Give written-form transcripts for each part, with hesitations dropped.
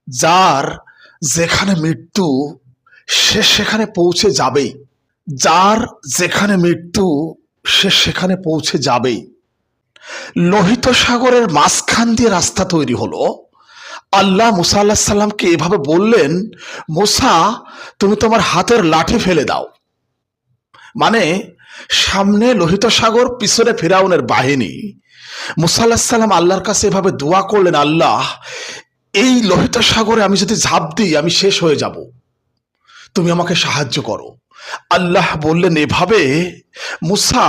যার যেখানে মৃত্যু সে সেখানে পৌঁছে যাবেই। যার যেখানে মৃত্যু সে সেখানে পৌঁছে যাবেই। লোহিত সাগরের মাঝখান দিয়ে রাস্তা তৈরি হলো। আল্লাহ মুসা আল্লাহ সাল্লামকে এভাবে বললেন, মুসা তুমি তোমার হাতের লাঠি ফেলে দাও। মানে সামনে লোহিত সাগর, পিছনে ফিরাউনের বাহিনী। মুসা আল্লাহ সাল্লাম আল্লাহর কাছে এভাবে দোয়া করলেন, আল্লাহ এই লোহিত সাগরে আমি যদি ঝাঁপ দিই আমি শেষ হয়ে যাব, তুমি আমাকে সাহায্য করো। আল্লাহ বললেন এভাবে, মুসা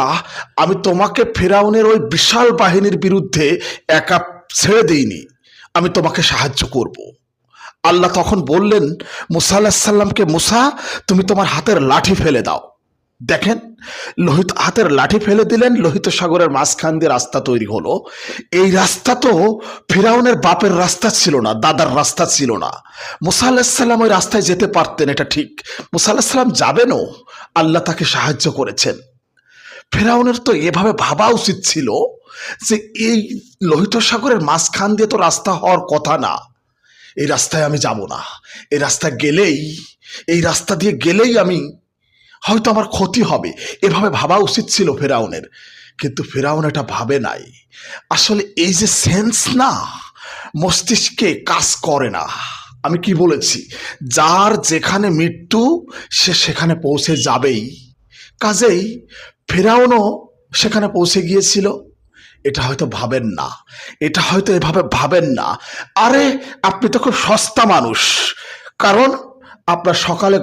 আমি তোমাকে ফেরাউনের ওই বিশাল বাহিনীর বিরুদ্ধে একা ছেড়ে দিইনি, আমি তোমাকে সাহায্য করব। আল্লাহ তখন বললেন মুসা আলাইহিস সালামকে, মুসা তুমি তোমার হাতের লাঠি ফেলে দাও। দেখেন, লোহিত হাতের লাঠি ফেলে দিলেন, লোহিত সাগরের মাঝখান দিয়ে রাস্তা তৈরি হলো। এই রাস্তা তো ফিরাউনের বাপের রাস্তা ছিল না, দাদার রাস্তা ছিল না। মুসা আলাইহিস সালাম ওই রাস্তায় যেতে পারতেন, এটা ঠিক। মুসা আলাইহিস সালাম যাবেনও, আল্লাহ তাকে সাহায্য করেছেন। ফেরাউনের তো এভাবে ভাবা উচিত ছিল যে এই লোহিত সাগরের মাঝখান দিয়ে তো রাস্তা হওয়ার কথা না, এই রাস্তায় আমি যাব না, এই রাস্তা গেলেই, এই রাস্তা দিয়ে গেলেই আমি হয়তো আমার ক্ষতি হবে, এভাবে ভাবা উচিত ছিল ফেরাউনের। কিন্তু ফেরাউন এটা ভাবে নাই। আসলে এই যে সেন্স না, মস্তিষ্কে কাজ করে না। আমি কি বলেছি, যার যেখানে মৃত্যু সে সেখানে পৌঁছে যাবেই। কাজেই ফেরাউনও সেখানে পৌঁছে গিয়েছিল। এটা হয়তো ভাবেন না, এটা হয়তো এভাবে ভাবেন না। আরে আপনি তো খুব সস্তা মানুষ, কারণ আপনার সকালে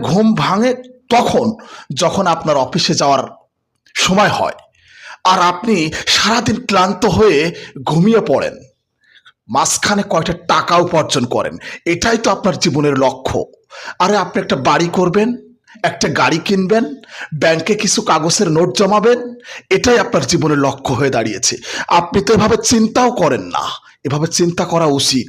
ঘুম ভাঙে তখন যখন আপনার অফিসে যাওয়ার সময় হয়, আর আপনি সারাদিন ক্লান্ত হয়ে ঘুমিয়ে পড়েন, মাঝখানে কয়টা টাকা উপার্জন করেন, এটাই তো আপনার জীবনের লক্ষ্য। আরে আপনি একটা বাড়ি করবেন, একটা গাড়ি কিনবেন, ব্যাংকে কিছু কাগজের নোট জমাবেন, এটাই আপনার জীবনের লক্ষ্য হয়ে দাঁড়িয়েছে। আপনি তো এভাবে চিন্তাও করেন না, এভাবে চিন্তা করা উচিত।